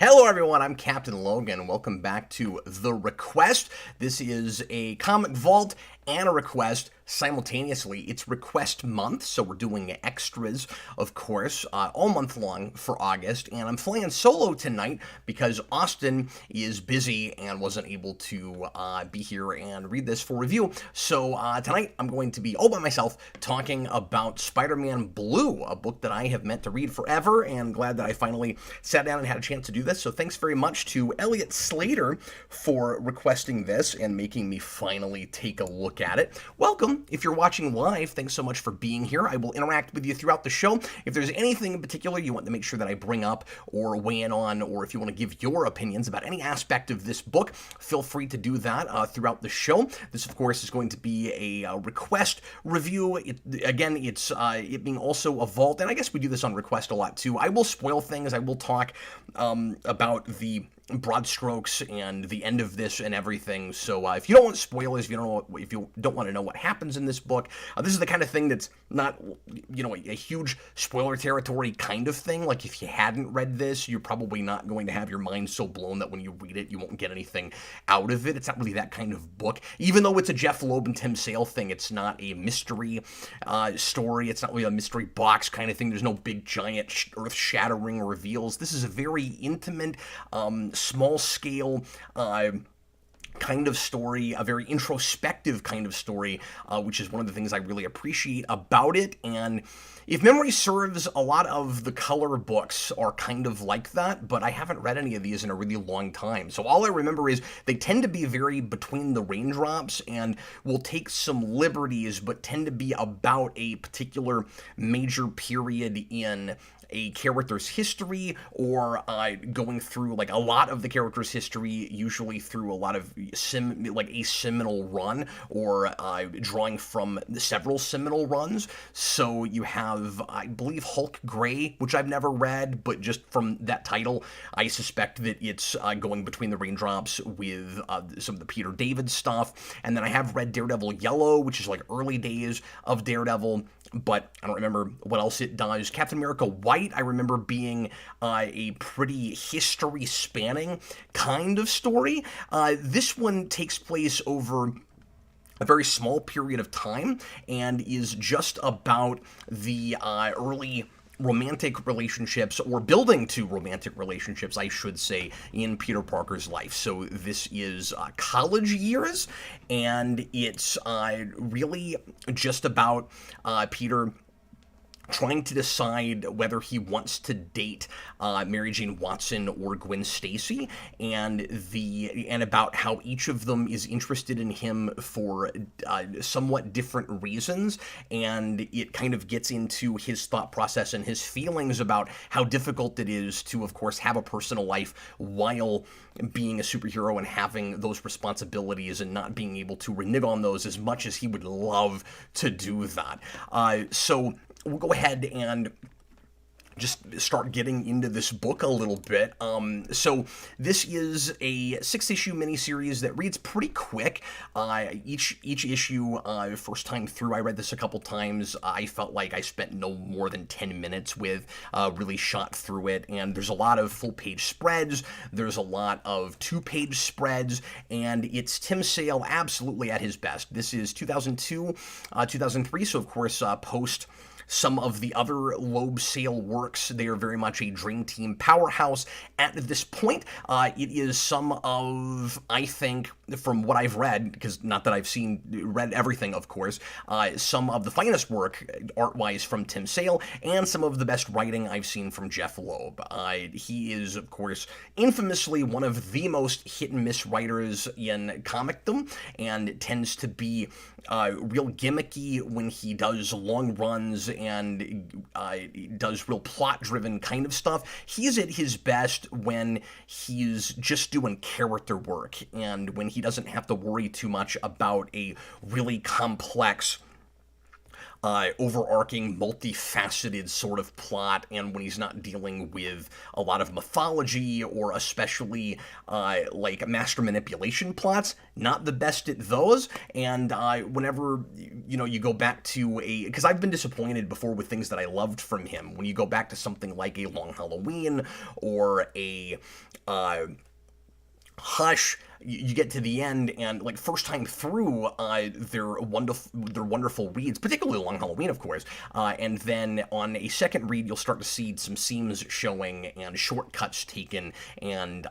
Hello everyone, I'm Captain Logan. Welcome back to The ReQuest. This is a comic vault and a request simultaneously. It's request month, so we're doing extras, of course, all month long for August, and I'm flying solo tonight because Austin is busy and wasn't able to be here and read this for review. So tonight I'm going to be all by myself talking about Spider-Man Blue, a book that I have meant to read forever, and glad that I finally sat down and had a chance to do this. So thanks very much to Elliot Slater for requesting this and making me finally take a look at it. Welcome. If you're watching live, thanks so much for being here. I will interact with you throughout the show. If there's anything in particular you want to make sure that I bring up or weigh in on, or if you want to give your opinions about any aspect of this book, feel free to do that throughout the show. This, of course, is going to be a request review. It's it being also a vault, and I guess we do this on request a lot too. I will spoil things. I will talk about the broad strokes and the end of this and everything. So if you don't want spoilers, if you don't want to know what happens in this book, this is the kind of thing that's not, a huge spoiler territory kind of thing. Like if you hadn't read this, you're probably not going to have your mind so blown that when you read it, you won't get anything out of it. It's not really that kind of book. Even though it's a Jeff Loeb and Tim Sale thing, it's not a mystery story. It's not really a mystery box kind of thing. There's no big giant earth-shattering reveals. This is a very intimate, small-scale kind of story, a very introspective kind of story, which is one of the things I really appreciate about it. And if memory serves, a lot of the color books are kind of like that, but I haven't read any of these in a really long time. So all I remember is they tend to be very between the raindrops and will take some liberties, but tend to be about a particular major period in a character's history, or going through like a lot of the character's history, usually through a lot of a seminal run, or drawing from several seminal runs. So you have, I believe, Hulk Gray, which I've never read, but just from that title, I suspect that it's going between the raindrops with some of the Peter David stuff. And then I have read Daredevil Yellow, which is like early days of Daredevil, but I don't remember what else it does. Captain America White, I remember being a pretty history-spanning kind of story. This one takes place over a very small period of time and is just about the early romantic relationships, or building to romantic relationships, I should say, in Peter Parker's life. So this is college years, and it's really just about Peter trying to decide whether he wants to date Mary Jane Watson or Gwen Stacy, and about how each of them is interested in him for somewhat different reasons, and it kind of gets into his thought process and his feelings about how difficult it is to, of course, have a personal life while being a superhero and having those responsibilities and not being able to renege on those as much as he would love to do that. So we'll go ahead and just start getting into this book a little bit. So this is a 6-issue miniseries that reads pretty quick. Each issue, first time through, I read this a couple times. I felt like I spent no more than 10 minutes with, really shot through it. And there's a lot of full-page spreads. There's a lot of 2-page spreads. And it's Tim Sale absolutely at his best. This is 2002, 2003, so of course post some of the other Loeb Sale works. They are very much a Dream Team powerhouse at this point. It is some of, I think, from what I've read, because not that I've read everything, of course, some of the finest work, art-wise, from Tim Sale, and some of the best writing I've seen from Jeff Loeb. He is, of course, infamously one of the most hit-and-miss writers in comicdom, and tends to be real gimmicky when he does long runs and does real plot-driven kind of stuff. He's at his best when he's just doing character work, and when he doesn't have to worry too much about a really complex overarching, multifaceted sort of plot, and when he's not dealing with a lot of mythology or especially like master manipulation plots, not the best at those. And whenever you go back to because I've been disappointed before with things that I loved from him. When you go back to something like a Long Halloween or a Hush, you get to the end, and like first time through, they're wonderful reads, particularly Long Halloween, of course. And then on a second read, you'll start to see some seams showing and shortcuts taken, and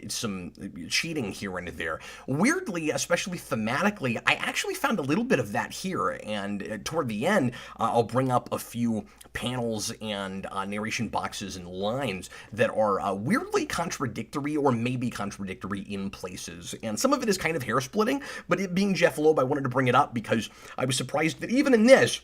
some cheating here and there. Weirdly, especially thematically, I actually found a little bit of that here. And toward the end, I'll bring up a few panels and narration boxes and lines that are weirdly contradictory, or maybe contradictory in places. And some of it is kind of hair splitting, but it being Jeff Loeb, I wanted to bring it up because I was surprised that even in this,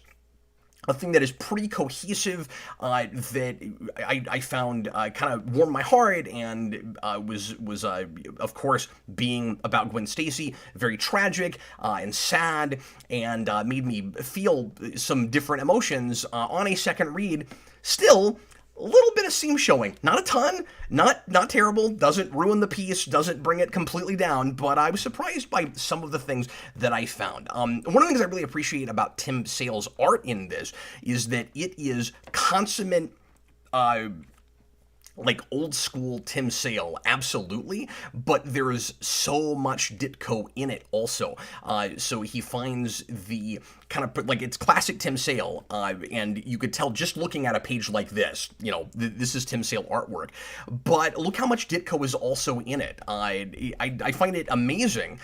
a thing that is pretty cohesive, that I found kind of warmed my heart, and was of course, being about Gwen Stacy, very tragic and sad, and made me feel some different emotions on a second read. Still, a little bit of seam showing. Not a ton, not terrible, doesn't ruin the piece, doesn't bring it completely down, but I was surprised by some of the things that I found. One of the things I really appreciate about Tim Sale's art in this is that it is consummate, like old school Tim Sale, absolutely, but there's so much Ditko in it also. So he finds the kind of, like, it's classic Tim Sale, and you could tell just looking at a page like this, this is Tim Sale artwork, but look how much Ditko is also in it. I find it amazing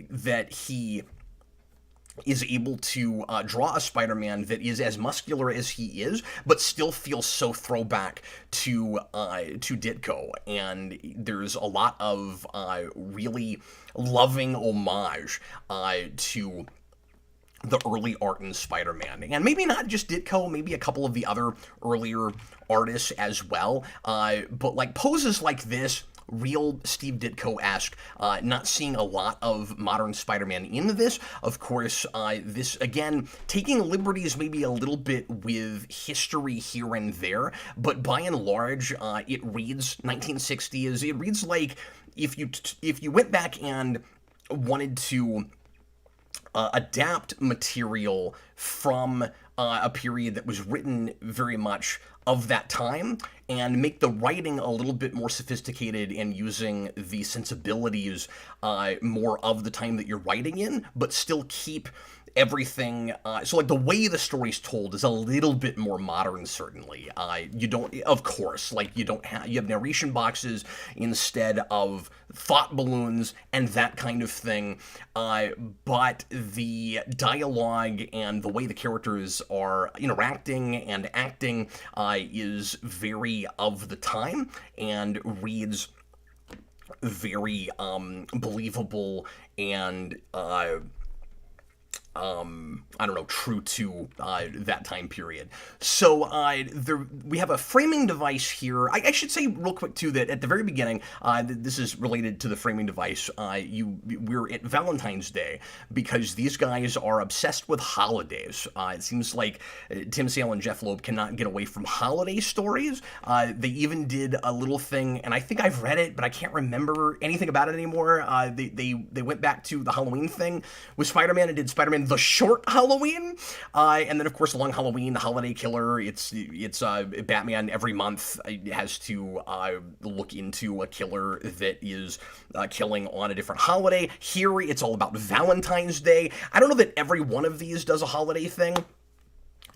that he is able to draw a Spider-Man that is as muscular as he is, but still feels so throwback to Ditko. And there's a lot of really loving homage to the early art in Spider-Man. And maybe not just Ditko, maybe a couple of the other earlier artists as well. But like poses like this, real Steve Ditko-esque, not seeing a lot of modern Spider-Man in this. Of course, this, again, taking liberties maybe a little bit with history here and there, but by and large, it reads 1960s. It reads like if you went back and wanted to adapt material from a period that was written very much of that time and make the writing a little bit more sophisticated and using the sensibilities more of the time that you're writing in, but still keep everything, so like the way the story's told is a little bit more modern, certainly. You don't, of course, like you have narration boxes instead of thought balloons and that kind of thing, but the dialogue and the way the characters are interacting and acting is very of the time and reads very believable and I don't know, true to that time period. So we have a framing device here. I should say real quick, too, that at the very beginning, this is related to the framing device, we're at Valentine's Day because these guys are obsessed with holidays. It seems like Tim Sale and Jeff Loeb cannot get away from holiday stories. They even did a little thing, and I think I've read it, but I can't remember anything about it anymore. They went back to the Halloween thing with Spider-Man and did Spider-Man The Short Halloween, and then of course Long Halloween, the Holiday Killer. It's Batman every month has to look into a killer that is killing on a different holiday. Here it's all about Valentine's Day. I don't know that every one of these does a holiday thing, and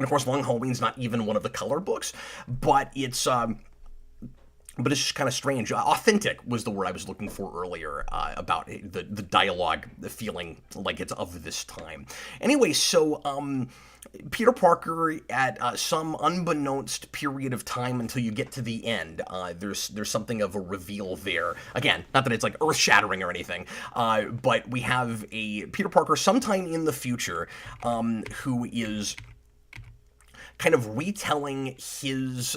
of course Long Halloween's not even one of the color books, but it's just kind of strange. Authentic was the word I was looking for earlier about the dialogue, the feeling like it's of this time. Anyway, so Peter Parker at some unbeknownst period of time until you get to the end, there's something of a reveal there. Again, not that it's like earth-shattering or anything, but we have a Peter Parker sometime in the future who is kind of retelling his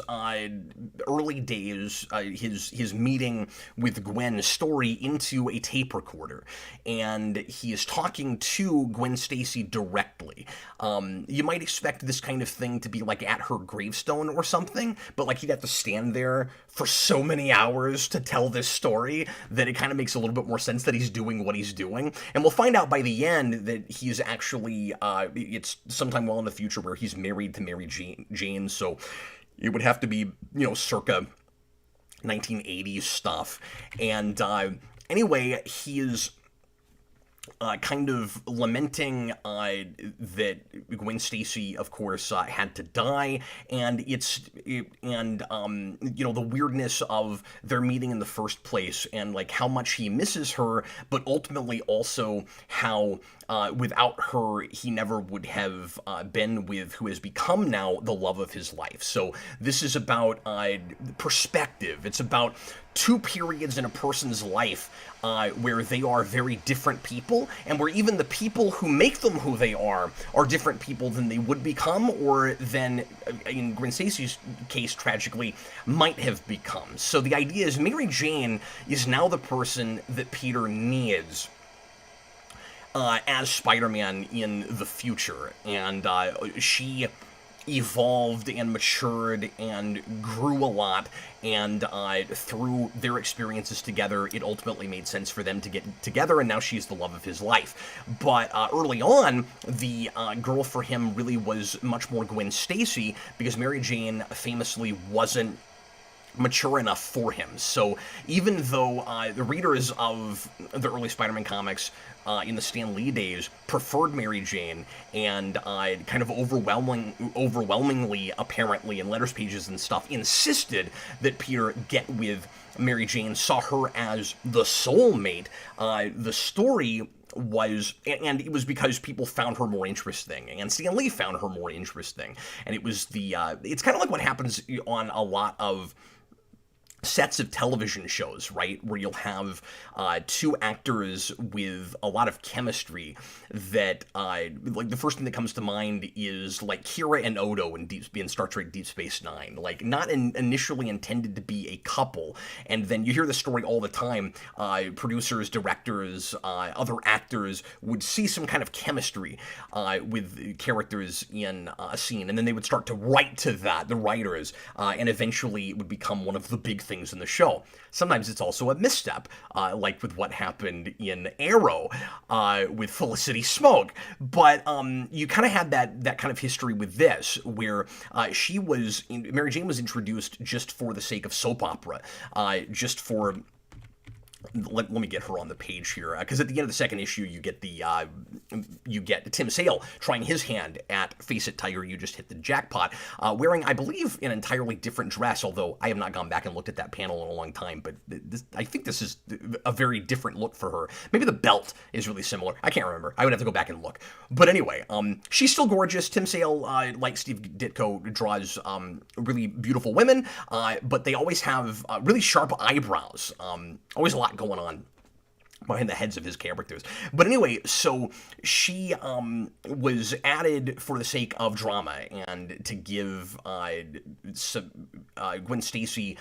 early days, his meeting with Gwen's story into a tape recorder, and he is talking to Gwen Stacy directly. You might expect this kind of thing to be like at her gravestone or something, but like he'd have to stand there for so many hours to tell this story that it kind of makes a little bit more sense that he's doing what he's doing. And we'll find out by the end that he's actually, it's sometime well in the future where he's married to Mary Jane, so it would have to be, circa 1980s stuff. And anyway, he is kind of lamenting that Gwen Stacy, of course, had to die, and the weirdness of their meeting in the first place, and like how much he misses her, but ultimately also how without her he never would have been with who has become now the love of his life. So this is about perspective. It's about two periods in a person's life where they are very different people, and where even the people who make them who they are different people than they would become, or than, in Gwen Stacy's case, tragically, might have become. So the idea is Mary Jane is now the person that Peter needs as Spider-Man in the future, and she evolved and matured and grew a lot, and through their experiences together, it ultimately made sense for them to get together, and now she's the love of his life. But early on, the girl for him really was much more Gwen Stacy, because Mary Jane famously wasn't mature enough for him. So even though the readers of the early Spider-Man comics in the Stan Lee days preferred Mary Jane, and kind of overwhelmingly, apparently, in letters pages and stuff, insisted that Peter get with Mary Jane, saw her as the soulmate, the story was, and it was because people found her more interesting, and Stan Lee found her more interesting, and it was it's kind of like what happens on a lot of sets of television shows, right, where you'll have two actors with a lot of chemistry that, like, the first thing that comes to mind is, like, Kira and Odo in Star Trek Deep Space Nine, like, not initially intended to be a couple, and then you hear the story all the time, producers, directors, other actors would see some kind of chemistry with characters in a scene, and then they would start to write to that, the writers, and eventually it would become one of the big things in the show. Sometimes it's also a misstep, like with what happened in Arrow with Felicity Smoke. But you kind of had that kind of history with this, where Mary Jane was introduced just for the sake of soap opera, just for. Let me get her on the page here, because at the end of the second issue, you get Tim Sale trying his hand at Face It Tiger, You Just Hit the Jackpot, wearing, I believe, an entirely different dress, although I have not gone back and looked at that panel in a long time, but I think this is a very different look for her. Maybe the belt is really similar. I can't remember. I would have to go back and look. But anyway, she's still gorgeous. Tim Sale, like Steve Ditko, draws really beautiful women, but they always have really sharp eyebrows. Always a lot going on behind the heads of his characters. But anyway, so she was added for the sake of drama and to give Gwen Stacy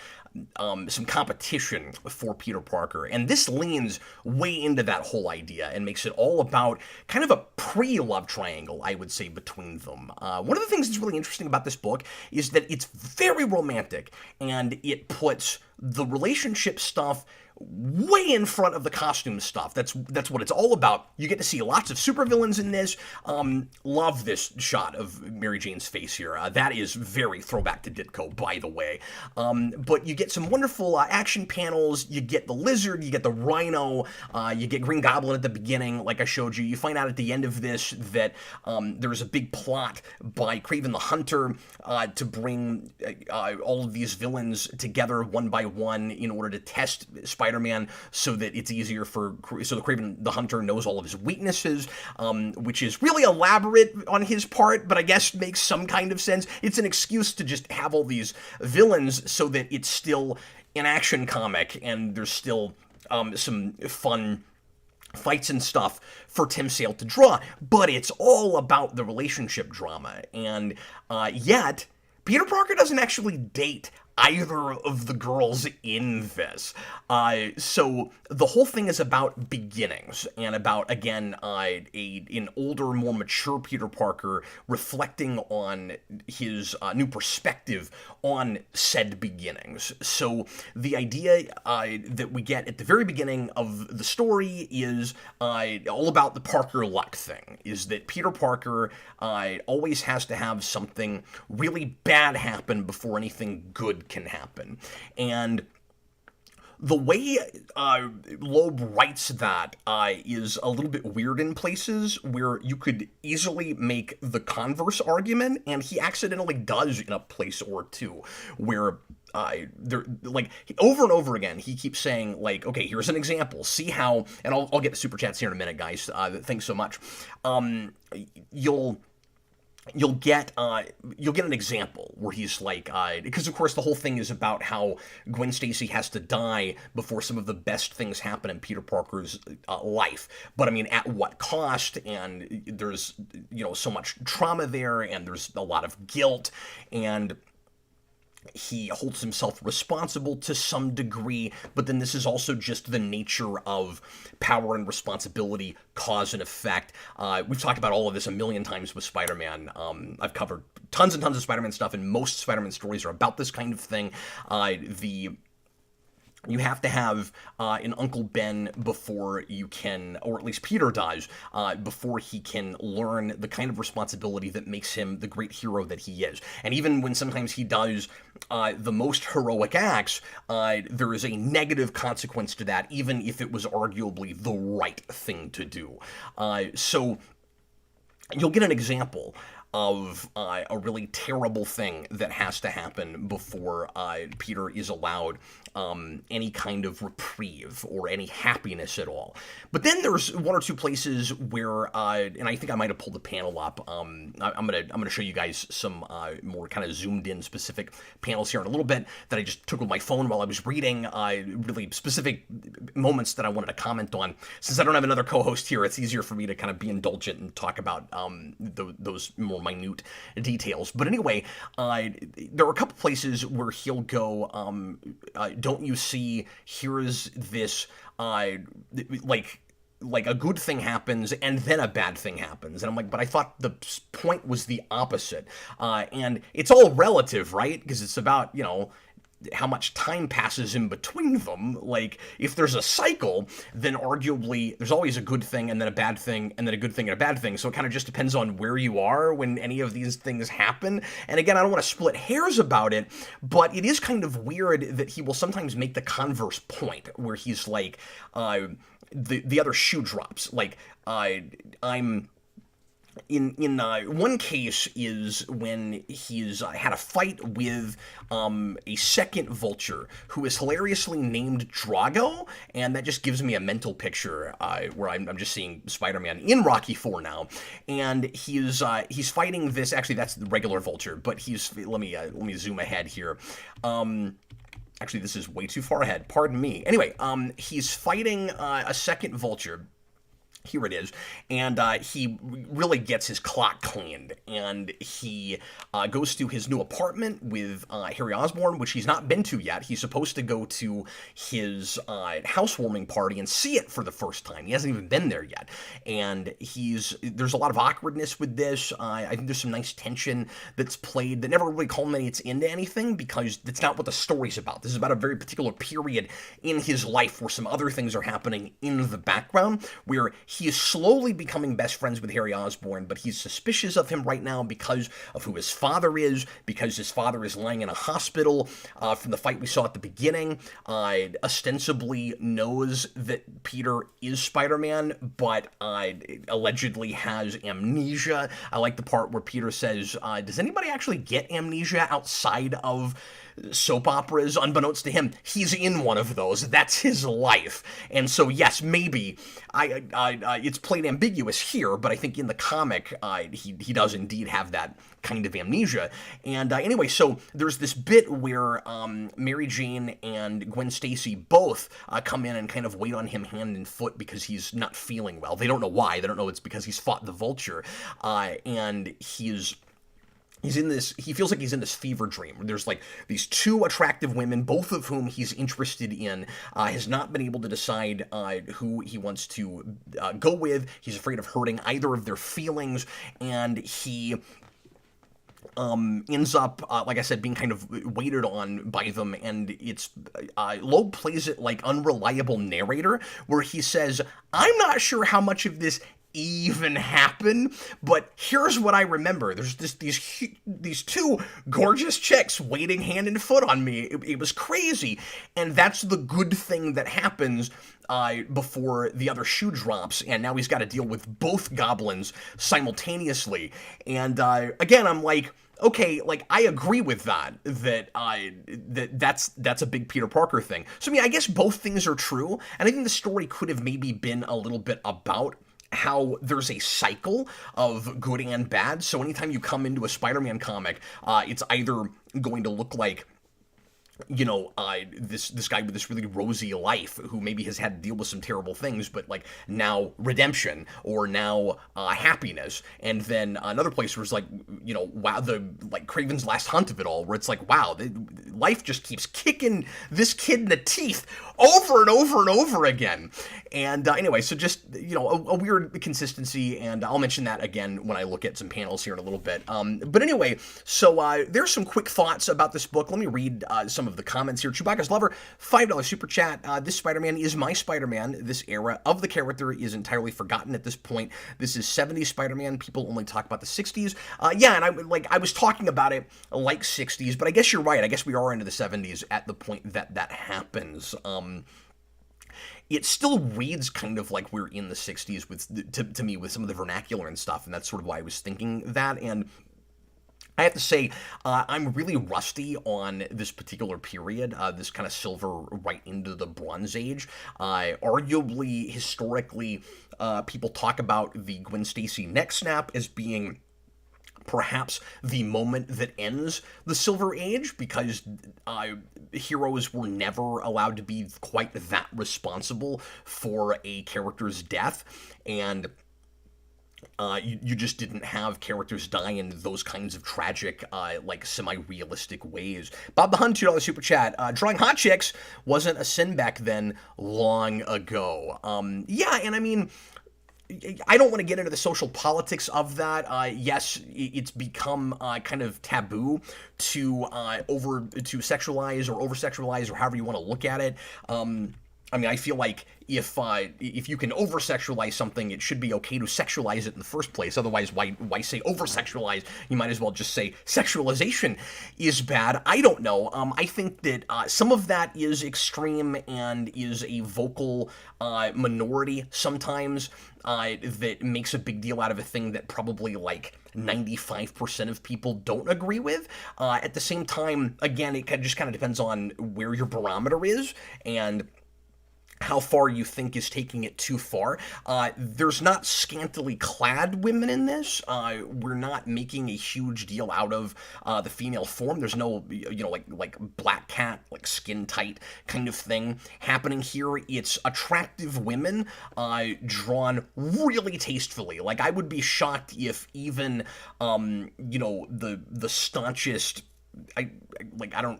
some competition for Peter Parker. And this leans way into that whole idea and makes it all about kind of a pre-love triangle, I would say, between them. One of the things that's really interesting about this book is that it's very romantic, and it puts the relationship stuff way in front of the costume stuff. That's what it's all about. You get to see lots of supervillains in this. Love this shot of Mary Jane's face here. That is very throwback to Ditko, by the way. But you get some wonderful action panels. You get the Lizard, you get the Rhino, you get Green Goblin at the beginning, like I showed you. You find out at the end of this that there's a big plot by Kraven the Hunter to bring all of these villains together one by one in order to test Spider-Man, so that it's easier so the Kraven the Hunter knows all of his weaknesses, which is really elaborate on his part, but I guess makes some kind of sense. It's an excuse to just have all these villains so that it's still an action comic, and there's still some fun fights and stuff for Tim Sale to draw, but it's all about the relationship drama, and yet Peter Parker doesn't actually date either of the girls in this. So the whole thing is about beginnings and about, again, an older, more mature Peter Parker reflecting on his new perspective on said beginnings. So the idea that we get at the very beginning of the story is all about the Parker luck thing, is that Peter Parker always has to have something really bad happen before anything good can happen. And the way Loeb writes that is a little bit weird in places where you could easily make the converse argument, and he accidentally does in a place or two, where there, like, over and over again, he keeps saying, like, okay, here's an example. See how, and I'll get the super chats here in a minute, guys. Thanks so much. You'll get an example where he's like, because of course the whole thing is about how Gwen Stacy has to die before some of the best things happen in Peter Parker's life. But I mean, at what cost? And there's, so much trauma there, and there's a lot of guilt, and he holds himself responsible to some degree, but then this is also just the nature of power and responsibility, cause and effect. We've talked about all of this a million times with Spider-Man. I've covered tons and tons of Spider-Man stuff, and most Spider-Man stories are about this kind of thing. You have to have an Uncle Ben before you can, or at least Peter does, before he can learn the kind of responsibility that makes him the great hero that he is. And even when sometimes he does the most heroic acts, there is a negative consequence to that, even if it was arguably the right thing to do. So you'll get an example of a really terrible thing that has to happen before Peter is allowed any kind of reprieve or any happiness at all. But then there's one or two places where, and I think I might have pulled the panel up. I'm gonna show you guys some more kind of zoomed in specific panels here in a little bit that I just took with my phone while I was reading. Really specific moments that I wanted to comment on. Since I don't have another co-host here, it's easier for me to kind of be indulgent and talk about those more minute details. But anyway, there are a couple places where he'll go, don't you see, here's this, like a good thing happens and then a bad thing happens. And I'm like, but I thought the point was the opposite. And it's all relative, right? Because it's about, how much time passes in between them. Like, if there's a cycle, then arguably there's always a good thing and then a bad thing and then a good thing and a bad thing. So it kind of just depends on where you are when any of these things happen. And again, I don't want to split hairs about it, but it is kind of weird that he will sometimes make the converse point where he's like, the other shoe drops. Like, I'm... In one case is when he's had a fight with a second Vulture who is hilariously named Drago, and that just gives me a mental picture where I'm just seeing Spider-Man in Rocky IV now, and he's fighting this. Actually, that's the regular Vulture, but let me zoom ahead here. Actually, this is way too far ahead. Pardon me. Anyway, he's fighting a second Vulture. Here it is, and he really gets his clock cleaned, and he goes to his new apartment with Harry Osborn, which he's not been to yet. He's supposed to go to his housewarming party and see it for the first time. He hasn't even been there yet, and there's a lot of awkwardness with this. I think there's some nice tension that's played that never really culminates into anything, because that's not what the story's about. This is about a very particular period in his life where some other things are happening in the background, where he is slowly becoming best friends with Harry Osborn, but he's suspicious of him right now because of who his father is, because his father is lying in a hospital from the fight we saw at the beginning. Ostensibly knows that Peter is Spider-Man, but allegedly has amnesia. I like the part where Peter says, does anybody actually get amnesia outside of soap operas? Unbeknownst to him, he's in one of those. That's his life. And so, yes, maybe it's played ambiguous here, but I think in the comic, he does indeed have that kind of amnesia. And anyway, so there's this bit where Mary Jane and Gwen Stacy both come in and kind of wait on him hand and foot because he's not feeling well. They don't know why. They don't know it's because he's fought the Vulture, and he's in this, he feels like he's in this fever dream. There's like these two attractive women, both of whom he's interested in, has not been able to decide who he wants to go with. He's afraid of hurting either of their feelings, and he ends up, like I said, being kind of waited on by them, and it's, Loeb plays it like unreliable narrator, where he says, I'm not sure how much of this even happen, but here's what I remember. There's these two gorgeous chicks waiting hand and foot on me. It was crazy, and that's the good thing that happens before the other shoe drops, and now he's got to deal with both goblins simultaneously. And again, I'm like, okay, like, I agree with that's a big Peter Parker thing. So I mean, I guess both things are true, and I think the story could have maybe been a little bit about how there's a cycle of good and bad. So anytime you come into a Spider-Man comic, it's either going to look like, you know, this guy with this really rosy life who maybe has had to deal with some terrible things, but like now redemption, or now happiness. And then another place where it's like, you know, wow, the like Kraven's Last Hunt of it all, where it's like, wow, life just keeps kicking this kid in the teeth over and over and over again. And anyway, so just, you know, a weird consistency, and I'll mention that again when I look at some panels here in a little bit. But anyway, so there's some quick thoughts about this book. Let me read some of the comments here. Chewbacca's Lover, $5 super chat. This Spider-Man is my Spider-Man. This era of the character is entirely forgotten at this point. This is 70s Spider-Man. People only talk about the 60s. Yeah, and I was talking about it like 60s, but I guess you're right. I guess we are into the 70s at the point that happens. It still reads kind of like we're in the 60s to me with some of the vernacular and stuff, and that's sort of why I was thinking that. And I have to say, I'm really rusty on this particular period, this kind of silver right into the Bronze Age. Arguably, historically, people talk about the Gwen Stacy neck snap as being perhaps the moment that ends the Silver Age, because heroes were never allowed to be quite that responsible for a character's death, and you just didn't have characters die in those kinds of tragic, like, semi-realistic ways. Bob the Hun, $2 super chat. Drawing hot chicks wasn't a sin back then, long ago. Yeah, and I mean, I don't want to get into the social politics of that. Yes, it's become kind of taboo to sexualize or over-sexualize, or however you want to look at it. I mean, I feel like if you can over-sexualize something, it should be okay to sexualize it in the first place. Otherwise, why say over-sexualize? You might as well just say sexualization is bad. I don't know. I think that some of that is extreme and is a vocal minority sometimes that makes a big deal out of a thing that probably like 95% of people don't agree with. At the same time, again, it just kind of depends on where your barometer is and how far you think is taking it too far. There's not scantily clad women in this. We're not making a huge deal out of the female form. There's no, you know, like Black Cat, like skin tight kind of thing happening here. It's attractive women drawn really tastefully. Like, I would be shocked if even, you know, the staunchest, I don't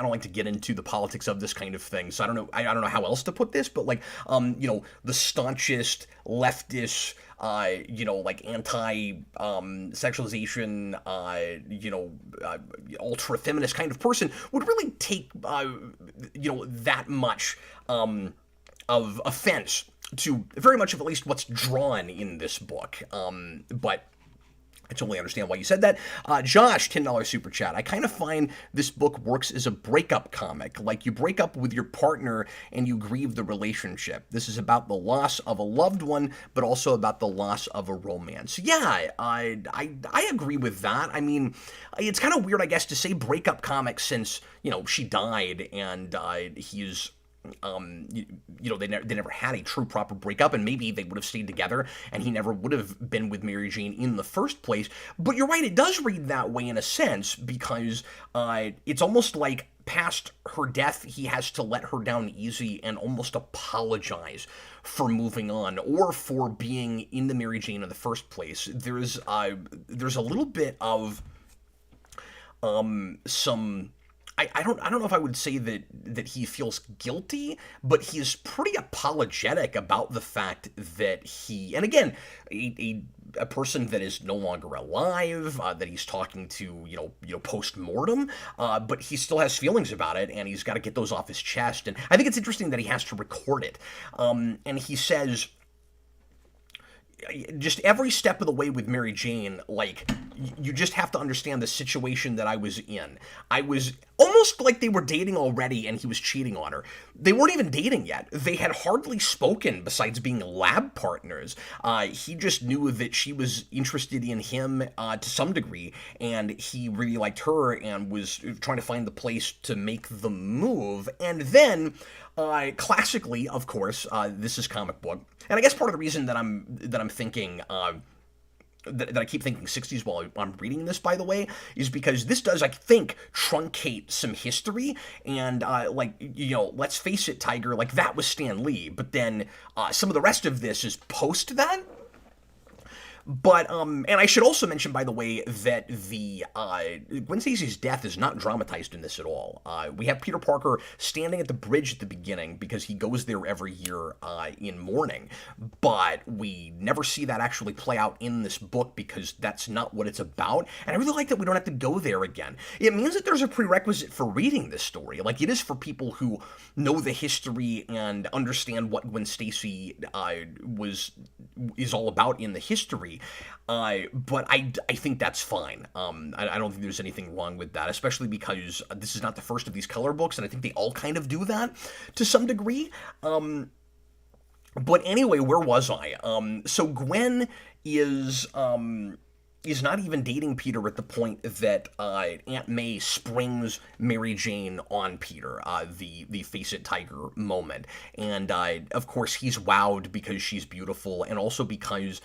like to get into the politics of this kind of thing, so I don't know how else to put this, but like, you know, the staunchest leftist, you know, like anti-sexualization, you know, ultra-feminist kind of person would really take, you know, that much of offense to very much of at least what's drawn in this book, but I totally understand why you said that. Josh, $10 super chat. I kind of find this book works as a breakup comic. Like, you break up with your partner and you grieve the relationship. This is about the loss of a loved one, but also about the loss of a romance. Yeah, I agree with that. I mean, it's kind of weird, I guess, to say breakup comic since, you know, she died and he's they never had a true proper breakup, and maybe they would have stayed together and he never would have been with Mary Jane in the first place. But you're right, it does read that way in a sense, because it's almost like past her death, he has to let her down easy and almost apologize for moving on or for being in the Mary Jane in the first place. There's a little bit of some. I don't know if I would say that he feels guilty, but he's pretty apologetic about the fact that he, and again, a person that is no longer alive, that he's talking to, post mortem, but he still has feelings about it, and he's got to get those off his chest. And I think it's interesting that he has to record it. And he says, just every step of the way with Mary Jane, like, you just have to understand the situation that I was in. I was almost like they were dating already and he was cheating on her. They weren't even dating yet. They had hardly spoken besides being lab partners. He just knew that she was interested in him to some degree, and he really liked her and was trying to find the place to make the move. And then, classically, of course, this is comic book, and I guess part of the reason that I'm thinking that I keep thinking 60s while I'm reading this, by the way, is because this does, I think, truncate some history. And, let's face it, Tiger, like, that was Stan Lee. But then some of the rest of this is post that. But, and I should also mention, by the way, that the, Gwen Stacy's death is not dramatized in this at all. We have Peter Parker standing at the bridge at the beginning because he goes there every year, in mourning. But we never see that actually play out in this book because that's not what it's about. And I really like that we don't have to go there again. It means that there's a prerequisite for reading this story. Like, it is for people who know the history and understand what Gwen Stacy, is all about in the history. But I think that's fine. I don't think there's anything wrong with that, especially because this is not the first of these color books, and I think they all kind of do that to some degree. But anyway, where was I? So Gwen is not even dating Peter at the point that Aunt May springs Mary Jane on Peter, the face it Tiger moment. And of course he's wowed because she's beautiful, and also because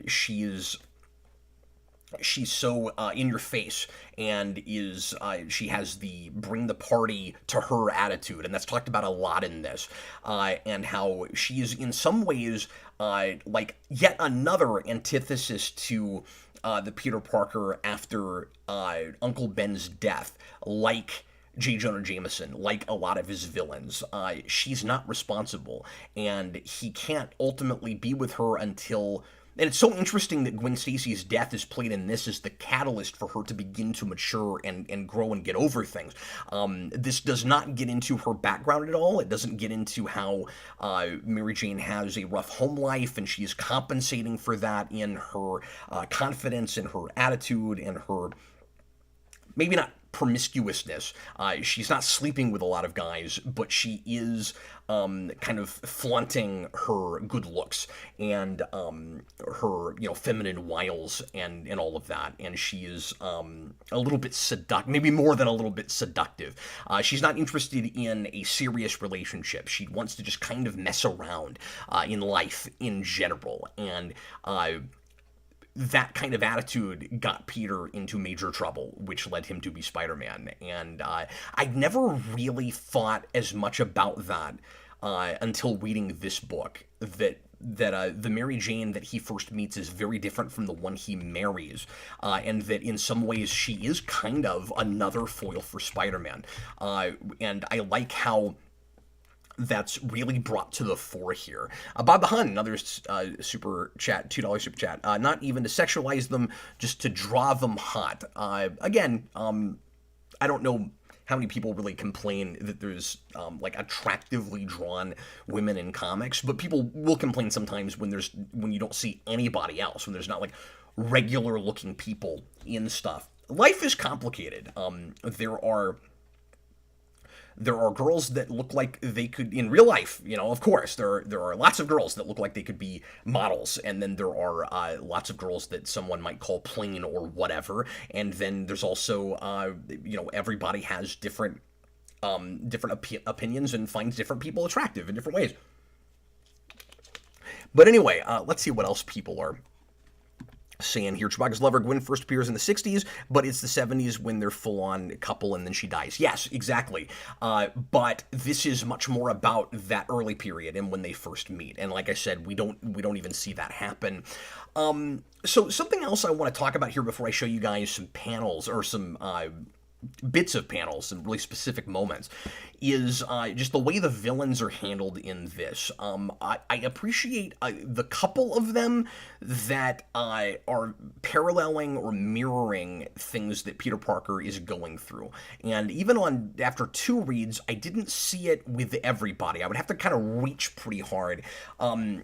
she's so in your face, and she has the bring the party to her attitude, and that's talked about a lot in this, and how she is in some ways like yet another antithesis to the Peter Parker after Uncle Ben's death, like J. Jonah Jameson, like a lot of his villains. She's not responsible, and he can't ultimately be with her until... And it's so interesting that Gwen Stacy's death is played in this as the catalyst for her to begin to mature and grow and get over things. This does not get into her background at all. It doesn't get into how Mary Jane has a rough home life, and she is compensating for that in her confidence and her attitude and her, maybe not promiscuousness. She's not sleeping with a lot of guys, but she is kind of flaunting her good looks and her, feminine wiles and all of that. And she is a little bit seductive, maybe more than a little bit seductive. She's not interested in a serious relationship. She wants to just kind of mess around in life in general. And that kind of attitude got Peter into major trouble, which led him to be Spider-Man. And I'd never really thought as much about that until reading this book, that the Mary Jane that he first meets is very different from the one he marries, and that in some ways she is kind of another foil for Spider-Man. And I like how that's really brought to the fore here. Bob the Hun, another super chat, $2 super chat. Not even to sexualize them, just to draw them hot. Again, I don't know how many people really complain that there's like attractively drawn women in comics, but people will complain sometimes when you don't see anybody else, when there's not like regular looking people in stuff. Life is complicated. There are girls that look like they could, in real life, of course, there are lots of girls that look like they could be models, and then there are lots of girls that someone might call plain or whatever, and then there's also, everybody has different opinions and finds different people attractive in different ways. But anyway, let's see what else people are saying here. Chewbacca's lover Gwen first appears in the 60s, but it's the 70s when they're full-on couple and then she dies. Yes, exactly. But this is much more about that early period and when they first meet. And like I said, we don't even see that happen. So something else I want to talk about here before I show you guys some panels or some bits of panels and really specific moments is just the way the villains are handled in this. I appreciate the couple of them that are paralleling or mirroring things that Peter Parker is going through. And even after 2 reads, I didn't see it with everybody. I would have to kind of reach pretty hard. I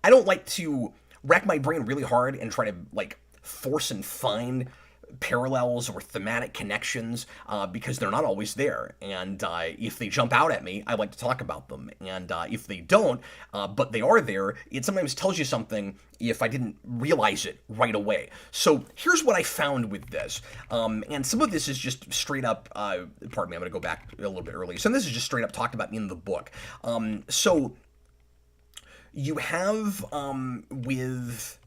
don't like to rack my brain really hard and try to force and find parallels or thematic connections because they're not always there, and if they jump out at me, I like to talk about them, and if they don't, but they are there, it sometimes tells you something if I didn't realize it right away. So here's what I found with this, and some of this is just straight up, pardon me, I'm going to go back a little bit early. Some of this is just straight up talked about in the book. So you have with,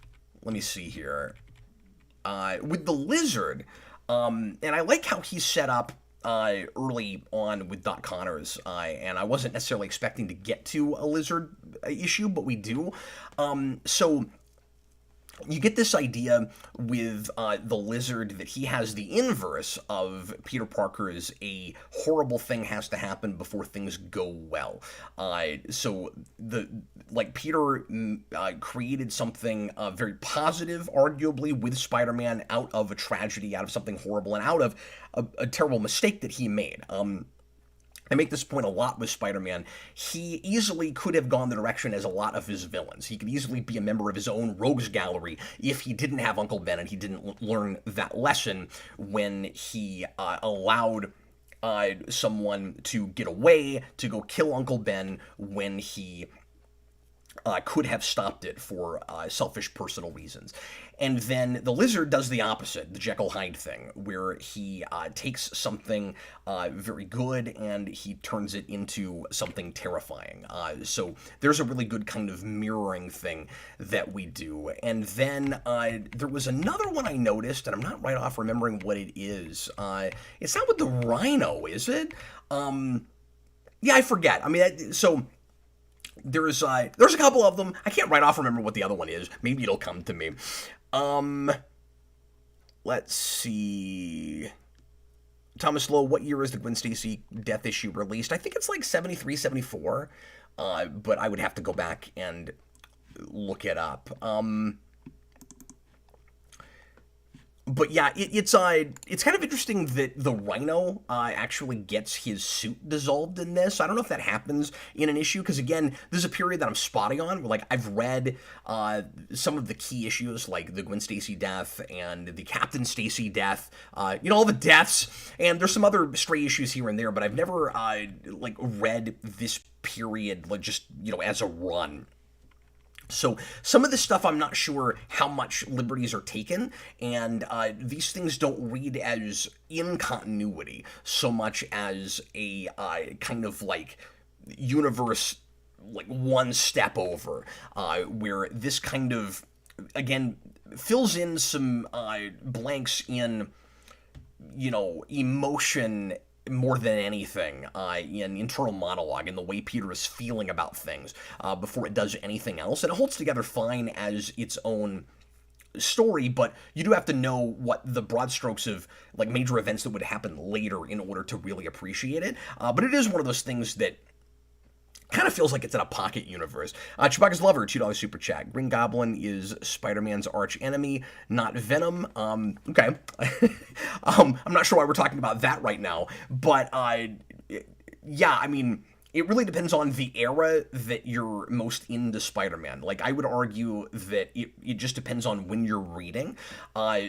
let me see here, with the Lizard, and I like how he's set up early on with Doc Connors, and I wasn't necessarily expecting to get to a Lizard issue, but we do. So you get this idea with the Lizard that he has the inverse of Peter Parker's a horrible thing has to happen before things go well. So Peter created something very positive, arguably, with Spider-Man out of a tragedy, out of something horrible, and out of a terrible mistake that he made. I make this point a lot with Spider-Man. He easily could have gone the direction as a lot of his villains. He could easily be a member of his own rogues gallery if he didn't have Uncle Ben and he didn't learn that lesson when he allowed someone to get away, to go kill Uncle Ben when he could have stopped it for selfish personal reasons. And then the Lizard does the opposite, the Jekyll Hyde thing, where he takes something very good and he turns it into something terrifying. So there's a really good kind of mirroring thing that we do. And then there was another one I noticed, and I'm not right off remembering what it is. It's not with the Rhino, is it? Yeah, I forget. I mean, so there's a couple of them. I can't right off remember what the other one is. Maybe it'll come to me. Let's see. Thomas Lowe, what year is the Gwen Stacy death issue released? I think it's like 73, 74. But I would have to go back and look it up. But yeah, it's kind of interesting that the Rhino actually gets his suit dissolved in this. I don't know if that happens in an issue, because again, there's a period that I'm spotty on, where I've read some of the key issues, like the Gwen Stacy death and the Captain Stacy death, all the deaths, and there's some other stray issues here and there, but I've never read this period as a run. So some of this stuff I'm not sure how much liberties are taken, and these things don't read as in continuity so much as a kind of universe one step over, where this kind of, again, fills in some blanks in, emotion more than anything, in internal monologue and the way Peter is feeling about things before it does anything else. And it holds together fine as its own story, but you do have to know what the broad strokes of major events that would happen later in order to really appreciate it. But it is one of those things that kind of feels like it's in a pocket universe. Chewbacca's Lover, $2 super chat. Green Goblin is Spider-Man's arch enemy, not Venom. Okay. I'm not sure why we're talking about that right now, but yeah, I mean, it really depends on the era that you're most into Spider-Man. I would argue that it just depends on when you're reading.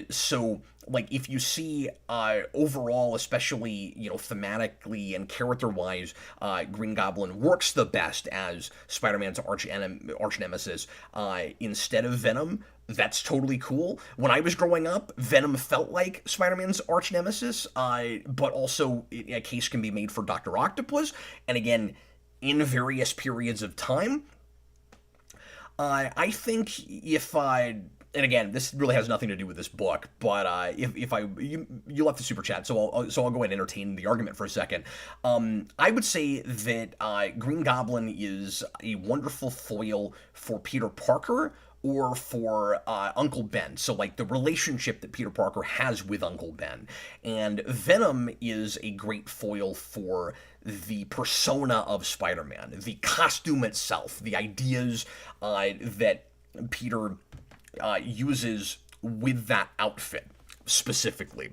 So if you see overall, especially, thematically and character-wise, Green Goblin works the best as Spider-Man's arch nemesis instead of Venom, That's totally cool. When I was growing up, Venom felt like Spider-Man's arch nemesis, but also a case can be made for Dr. Octopus. And again, in various periods of time, I think if I, and again, this really has nothing to do with this book, but if I you left the super chat, so I'll go ahead and entertain the argument for a second. I would say that Green Goblin is a wonderful foil for Peter Parker or for Uncle Ben. So like the relationship that Peter Parker has with Uncle Ben, and Venom is a great foil for the persona of Spider-Man, the costume itself, the ideas that Peter uses with that outfit specifically.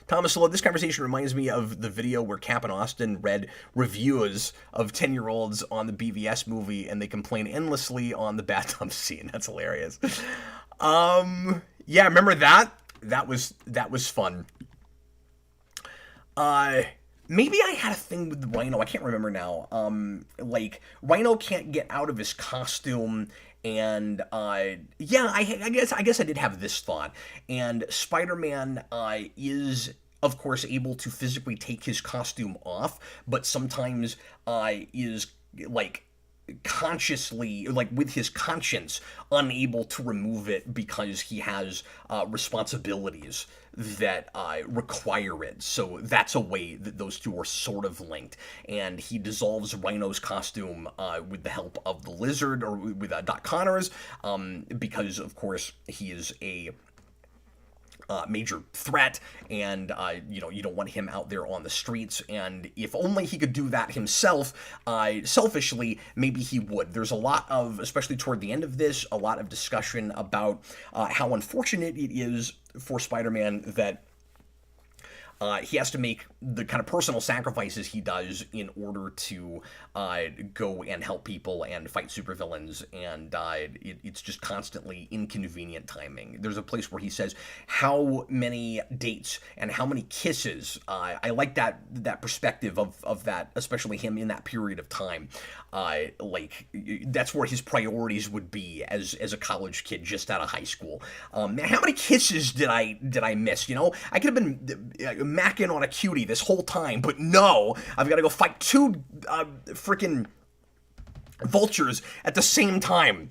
Thomas Loeb, this conversation reminds me of the video where Cap and Austin read reviews of 10-year-olds on the BVS movie and they complain endlessly on the bathtub scene. That's hilarious. Yeah, remember that? That was fun. Maybe I had a thing with Rhino. I can't remember now. Like Rhino can't get out of his costume, and yeah, I guess I did have this thought. And Spider-Man is, of course, able to physically take his costume off, but sometimes is like consciously, like with his conscience, unable to remove it because he has responsibilities that require it. So that's a way that those two are sort of linked. And he dissolves Rhino's costume with the help of the Lizard, or with Doc Connors, because of course he is a major threat, and you don't want him out there on the streets. And if only he could do that himself, selfishly, maybe he would. There's a lot of, especially toward the end of this, a lot of discussion about how unfortunate it is for Spider-Man that he has to make the kind of personal sacrifices he does in order to go and help people and fight supervillains, and it's just constantly inconvenient timing. There's a place where he says, how many dates and how many kisses. I like that perspective of that, especially him in that period of time. Like, that's where his priorities would be as a college kid just out of high school. Man, how many kisses did I miss? I could have been macking on a cutie this whole time, but no, I've got to go fight two freaking vultures at the same time.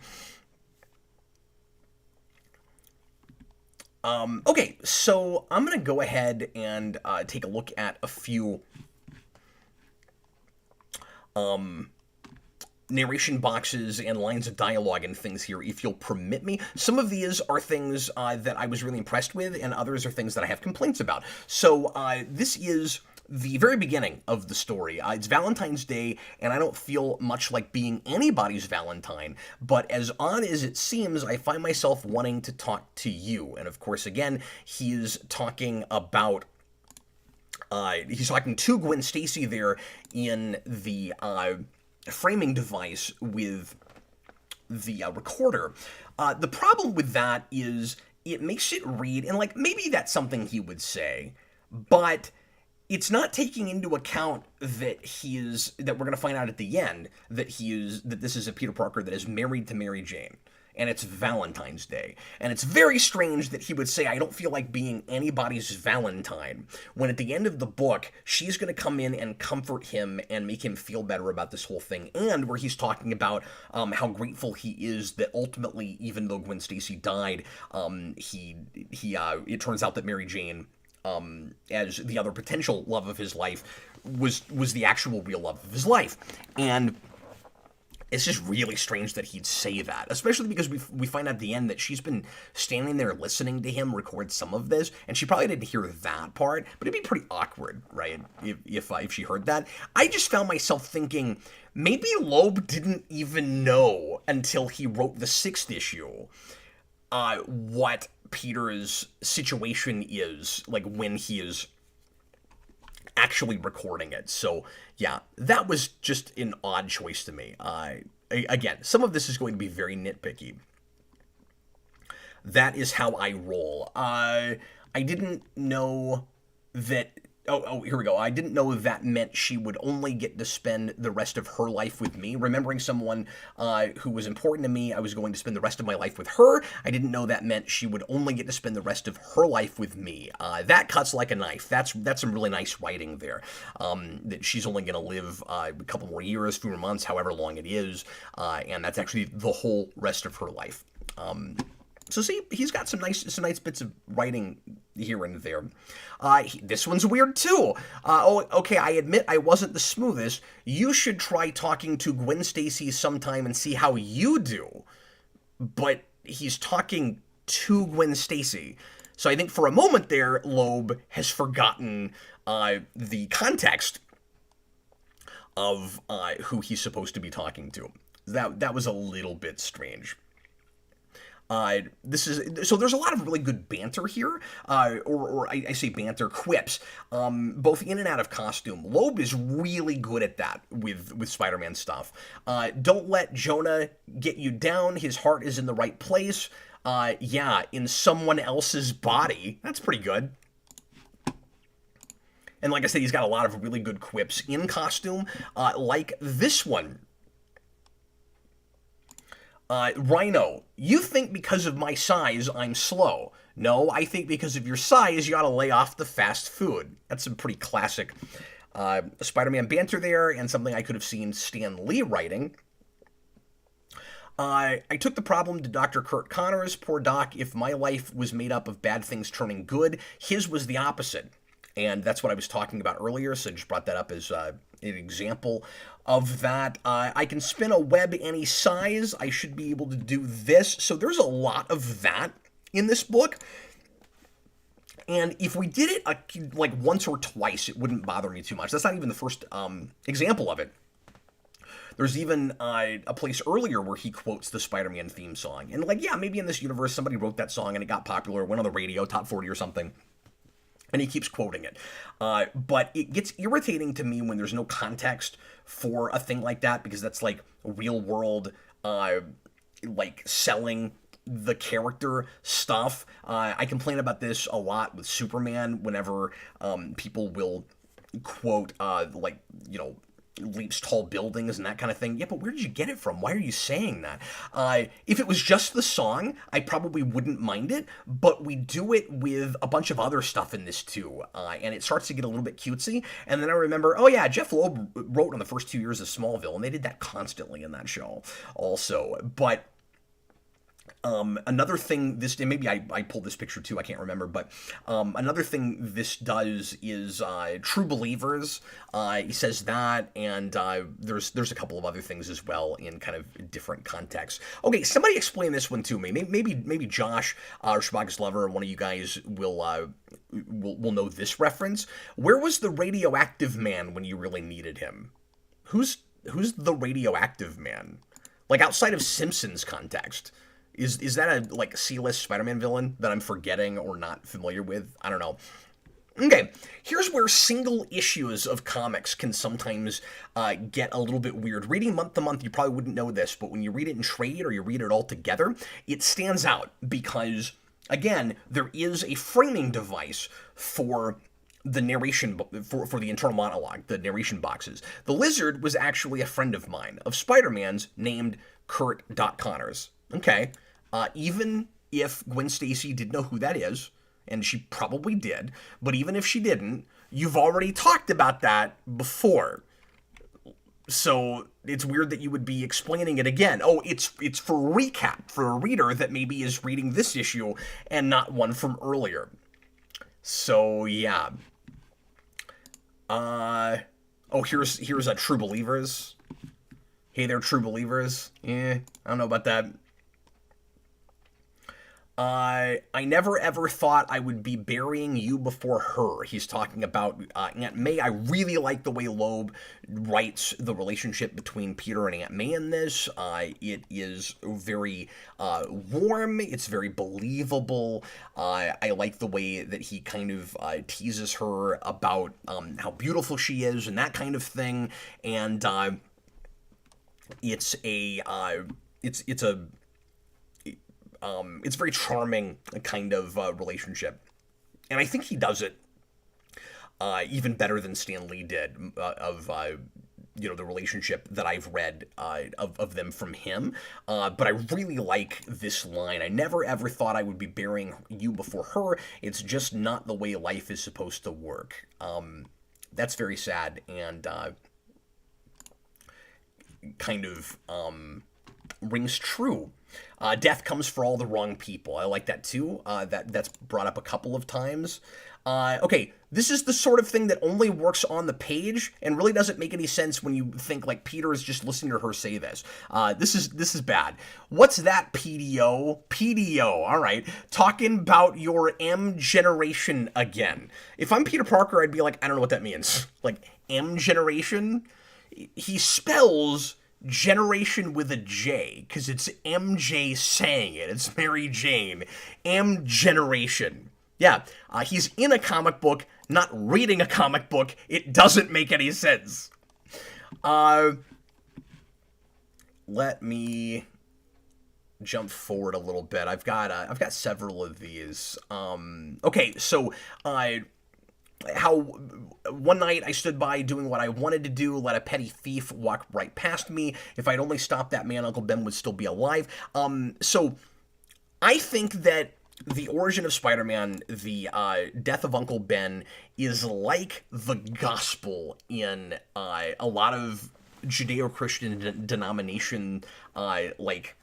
Okay, so I'm gonna go ahead and take a look at a few narration boxes and lines of dialogue and things here, if you'll permit me. Some of these are things that I was really impressed with, and others are things that I have complaints about. So this is the very beginning of the story. It's Valentine's Day, and I don't feel much like being anybody's Valentine, but as odd as it seems, I find myself wanting to talk to you. And of course, again, he is talking about he's talking to Gwen Stacy there in the framing device with the recorder. The problem with that is it makes it read, and like maybe that's something he would say, but it's not taking into account that that we're going to find out at the end that this is a Peter Parker that is married to Mary Jane. And it's Valentine's Day. And it's very strange that he would say, I don't feel like being anybody's Valentine, when at the end of the book, she's going to come in and comfort him and make him feel better about this whole thing. And where he's talking about how grateful he is that ultimately, even though Gwen Stacy died, it turns out that Mary Jane, as the other potential love of his life, was the actual real love of his life. And it's just really strange that he'd say that, especially because we find out at the end that she's been standing there listening to him record some of this, and she probably didn't hear that part, but it'd be pretty awkward, right, if she heard that. I just found myself thinking, maybe Loeb didn't even know until he wrote the 6th issue what Peter's situation is, like when he is actually recording it. So yeah, that was just an odd choice to me. Again, some of this is going to be very nitpicky. That is how I roll. I didn't know that Here we go. I didn't know that meant she would only get to spend the rest of her life with me. Remembering someone who was important to me, I was going to spend the rest of my life with her. I didn't know that meant she would only get to spend the rest of her life with me. That cuts like a knife. That's some really nice writing there. That she's only going to live a couple more years, few more months, however long it is, and that's actually the whole rest of her life. So see, he's got some nice bits of writing here and there. This one's weird too. Okay, I admit I wasn't the smoothest. You should try talking to Gwen Stacy sometime and see how you do. But he's talking to Gwen Stacy. So I think for a moment there, Loeb has forgotten the context of who he's supposed to be talking to. That was a little bit strange. So there's a lot of really good banter here, or I say banter, quips, both in and out of costume. Loeb is really good at that with Spider-Man stuff. Don't let Jonah get you down. His heart is in the right place. Yeah, in someone else's body. That's pretty good. And like I said, he's got a lot of really good quips in costume, like this one. Rhino, you think because of my size I'm slow. No, I think because of your size you ought to lay off the fast food. That's some pretty classic Spider-Man banter there, and something I could have seen Stan Lee writing. I took the problem to Dr. Kurt Connors. Poor Doc, if my life was made up of bad things turning good, his was the opposite. And that's what I was talking about earlier, so I just brought that up as an example of that. I can spin a web any size. I should be able to do this. So there's a lot of that in this book. And if we did it like once or twice, it wouldn't bother me too much. That's not even the first example of it. There's even a place earlier where he quotes the Spider-Man theme song. And like, yeah, maybe in this universe somebody wrote that song and it got popular, went on the radio, top 40 or something. And he keeps quoting it. But it gets irritating to me when there's no context for a thing like that, because that's like real world, like selling the character stuff. I complain about this a lot with Superman whenever people will quote, like, you know, leaps tall buildings and that kind of thing. Yeah, but where did you get it from? Why are you saying that? If it was just the song, I probably wouldn't mind it, but we do it with a bunch of other stuff in this too, and it starts to get a little bit cutesy. And then I remember, oh yeah, Jeff Loeb wrote on the first 2 years of Smallville, and they did that constantly in that show also. But another thing this, and maybe I pulled this picture too, I can't remember, but another thing this does is True Believers. He says that, and there's a couple of other things as well in kind of different contexts. Okay, somebody explain this one to me. Maybe Josh or Shabaka's Lover, or one of you guys will know this reference. Where was the radioactive man when you really needed him? Who's the radioactive man? Like outside of Simpsons context. Is that a like C-list Spider-Man villain that I'm forgetting or not familiar with? I don't know. Okay, here's where single issues of comics can sometimes get a little bit weird. Reading month to month, you probably wouldn't know this, but when you read it in trade or you read it all together, it stands out because, again, there is a framing device for the narration, for the internal monologue, the narration boxes. The Lizard was actually a friend of mine, of Spider-Man's, named Kurt Connors. Okay. Even if Gwen Stacy did know who that is, and she probably did, but even if she didn't, you've already talked about that before. So it's weird that you would be explaining it again. Oh, it's for recap, for a reader that maybe is reading this issue and not one from earlier. So yeah. Oh, here's a True Believers. Hey there, True Believers. I don't know about that. I never ever thought I would be burying you before her. He's talking about Aunt May. I really like the way Loeb writes the relationship between Peter and Aunt May in this. It is very warm. It's very believable. I like the way that he kind of teases her about how beautiful she is and that kind of thing. And it's very charming kind of relationship, and I think he does it even better than Stan Lee did the relationship that I've read of them from him. But I really like this line. I never ever thought I would be burying you before her. It's just not the way life is supposed to work. That's very sad and kind of rings true. Death comes for all the wrong people. I like that too. That's brought up a couple of times. Okay, this is the sort of thing that only works on the page and really doesn't make any sense when you think like Peter is just listening to her say this. This is bad. What's that, PDO? PDO, all right. Talking about your M generation again. If I'm Peter Parker, I'd be like, I don't know what that means. Like, M generation? He spells generation with a J, because it's MJ saying it. It's Mary Jane. M generation. Yeah, he's in a comic book, not reading a comic book. It doesn't make any sense. Let me jump forward a little bit. I've got several of these. Okay, so how one night I stood by doing what I wanted to do, let a petty thief walk right past me. If I'd only stopped that man, Uncle Ben would still be alive. So I think that the origin of Spider-Man, the death of Uncle Ben, is like the gospel in a lot of Judeo-Christian denomination, like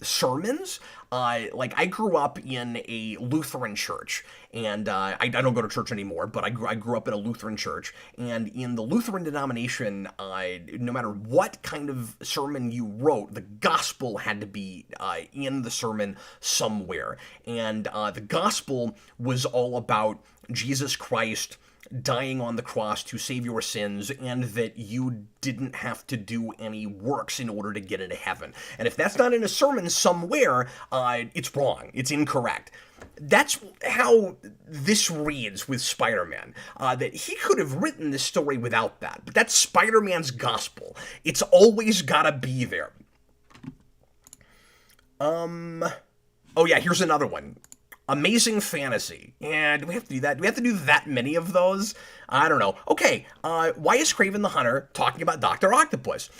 sermons. Like I grew up in a Lutheran church, and I don't go to church anymore, but I grew up in a Lutheran church, and in the Lutheran denomination, no matter what kind of sermon you wrote, the gospel had to be in the sermon somewhere, and the gospel was all about Jesus Christ dying on the cross to save your sins, and that you didn't have to do any works in order to get into heaven. And if that's not in a sermon somewhere, it's wrong. It's incorrect. That's how this reads with Spider-Man. That he could have written this story without that, but that's Spider-Man's gospel. It's always gotta be there. Oh yeah, here's another one. Amazing Fantasy. And do we have to do that? Do we have to do that many of those? I don't know. Okay, why is Kraven the Hunter talking about Dr. Octopus?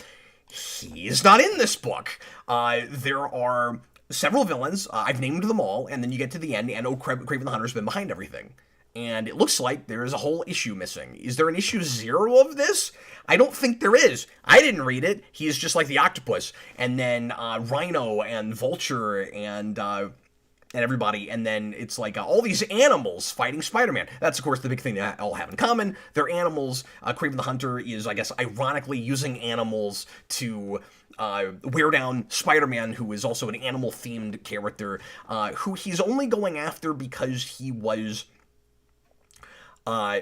He's not in this book. There are several villains. I've named them all, and then you get to the end, and Kraven the Hunter's been behind everything. And it looks like there's a whole issue missing. Is there an issue 0 of this? I don't think there is. I didn't read it. He's just like the octopus. And then Rhino and Vulture and everybody, and then it's like all these animals fighting Spider-Man. That's, of course, the big thing they all have in common. They're animals. Kraven the Hunter is, I guess, ironically using animals to wear down Spider-Man, who is also an animal-themed character, who he's only going after because he was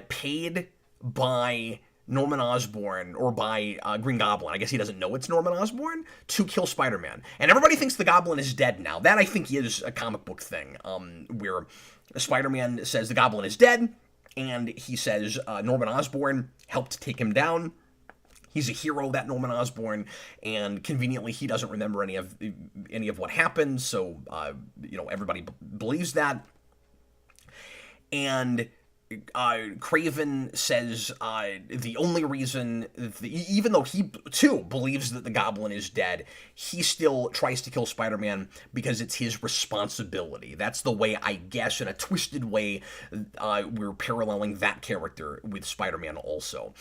paid by Norman Osborn, or by Green Goblin, I guess he doesn't know it's Norman Osborn, to kill Spider-Man. And everybody thinks the Goblin is dead now. That, I think, is a comic book thing, where Spider-Man says the Goblin is dead, and he says Norman Osborn helped take him down. He's a hero, that Norman Osborn, and conveniently he doesn't remember any of what happened, so, everybody believes that. And Kraven says the only reason, even though he too believes that the Goblin is dead, he still tries to kill Spider-Man because it's his responsibility. That's the way, I guess, in a twisted way, we're paralleling that character with Spider-Man also.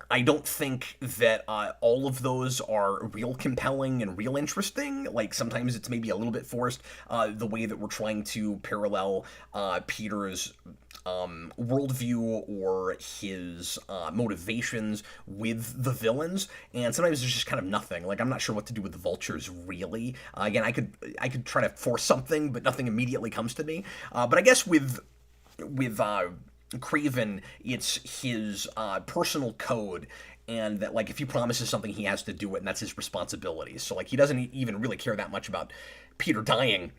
I don't think that all of those are real compelling and real interesting. Like, sometimes it's maybe a little bit forced, the way that we're trying to parallel Peter's worldview or his motivations with the villains, and sometimes there's just kind of nothing. Like, I'm not sure what to do with the Vultures, really. Again, I could try to force something, but nothing immediately comes to me. But I guess with Kraven, it's his personal code, and that, like, if he promises something, he has to do it, and that's his responsibility. So, like, he doesn't even really care that much about Peter dying,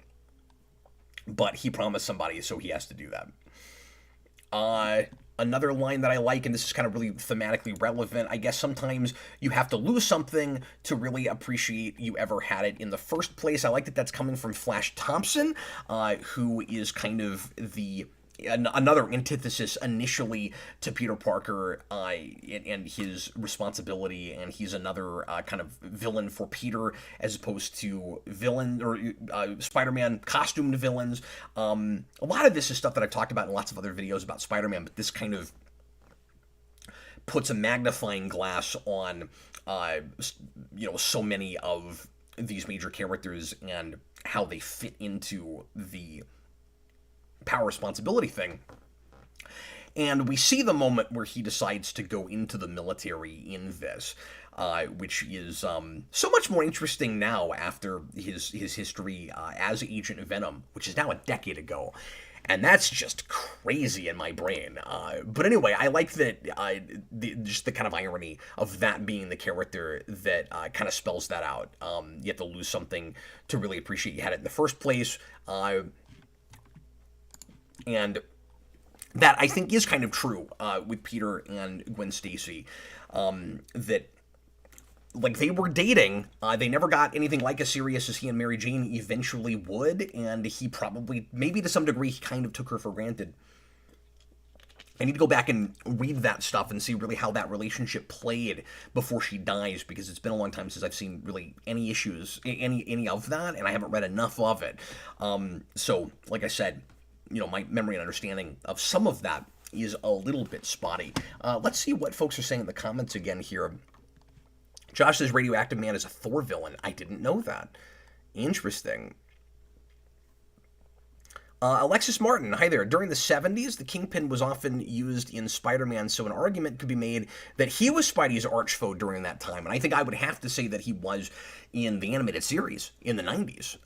but he promised somebody, so he has to do that. Another line that I like, and this is kind of really thematically relevant, I guess sometimes you have to lose something to really appreciate you ever had it in the first place. I like that that's coming from Flash Thompson, who is kind of the another antithesis initially to Peter Parker and his responsibility, and he's another kind of villain for Peter as opposed to villain or Spider-Man costumed villains. A lot of this is stuff that I've talked about in lots of other videos about Spider-Man, but this kind of puts a magnifying glass on so many of these major characters and how they fit into the power responsibility thing. And we see the moment where he decides to go into the military in this, which is so much more interesting now after his history as Agent Venom, which is now a decade ago. And that's just crazy in my brain. But anyway, I like that just the kind of irony of that being the character that kind of spells that out. You have to lose something to really appreciate you had it in the first place. And that, I think, is kind of true with Peter and Gwen Stacy. That, like, they were dating. They never got anything like as serious as he and Mary Jane eventually would. And he probably, maybe to some degree, he kind of took her for granted. I need to go back and read that stuff and see really how that relationship played before she dies, because it's been a long time since I've seen really any issues, any of that, and I haven't read enough of it. So, like I said, my memory and understanding of some of that is a little bit spotty. Let's see what folks are saying in the comments again here. Josh says Radioactive Man is a Thor villain. I didn't know that. Interesting. Alexis Martin, hi there. During the 70s, the Kingpin was often used in Spider-Man, so an argument could be made that he was Spidey's arch-foe during that time. And I think I would have to say that he was in the animated series in the 90s.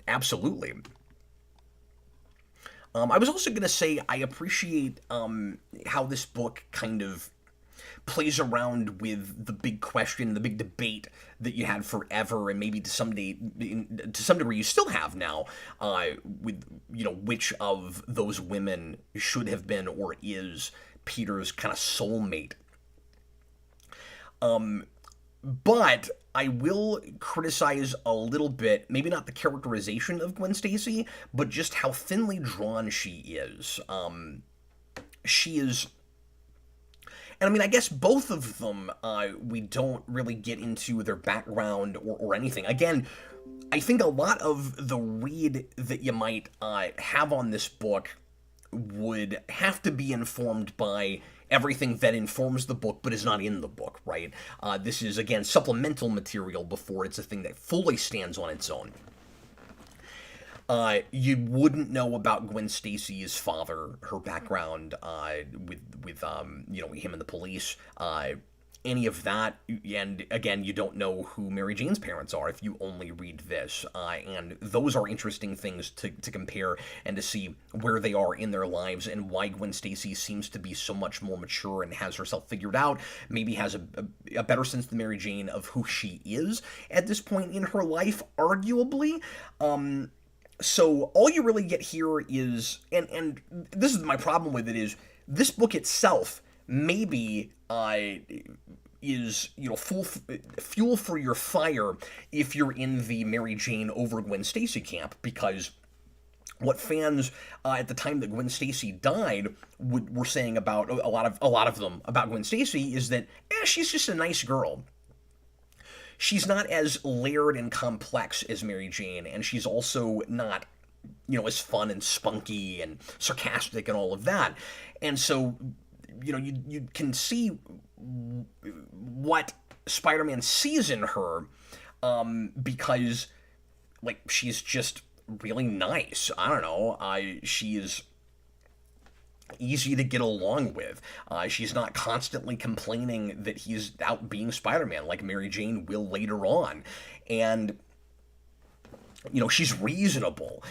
Absolutely. I was also going to say I appreciate how this book kind of plays around with the big question, the big debate that you had forever, and maybe to some degree you still have now, with which of those women should have been or is Peter's kind of soulmate. But I will criticize a little bit, maybe not the characterization of Gwen Stacy, but just how thinly drawn she is. She is... And I mean, I guess both of them, we don't really get into their background or anything. Again, I think a lot of the read that you might have on this book would have to be informed by everything that informs the book but is not in the book, right? This is, again, supplemental material before it's a thing that fully stands on its own. You wouldn't know about Gwen Stacy's father, her background with him and the police, any of that, and again, you don't know who Mary Jane's parents are if you only read this, and those are interesting things to compare and to see where they are in their lives and why Gwen Stacy seems to be so much more mature and has herself figured out, maybe has a better sense than Mary Jane of who she is at this point in her life, arguably. So all you really get here is, and this is my problem with it, is this book itself maybe is fuel for your fire if you're in the Mary Jane over Gwen Stacy camp, because what fans at the time that Gwen Stacy died were saying about a lot of them about Gwen Stacy is that she's just a nice girl. She's not as layered and complex as Mary Jane, and she's also not, as fun and spunky and sarcastic and all of that. And so, you can see what Spider-Man sees in her, because, she's just really nice. I don't know. She is easy to get along with. She's not constantly complaining that he's out being Spider-Man like Mary Jane will later on. And, she's reasonable.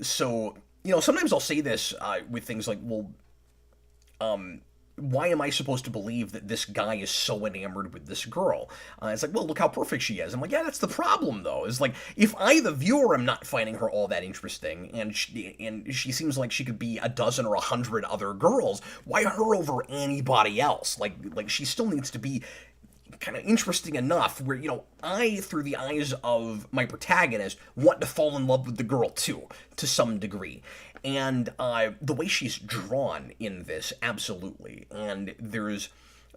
So, sometimes I'll say this with things like, well, why am I supposed to believe that this guy is so enamored with this girl? It's like, well, look how perfect she is. I'm like, yeah, that's the problem, though. It's like, if I, the viewer, am not finding her all that interesting, and she seems like she could be a dozen or 100 other girls, why her over anybody else? Like she still needs to be kind of interesting enough where, I, through the eyes of my protagonist, want to fall in love with the girl, too, to some degree. And the way she's drawn in this, absolutely. And there's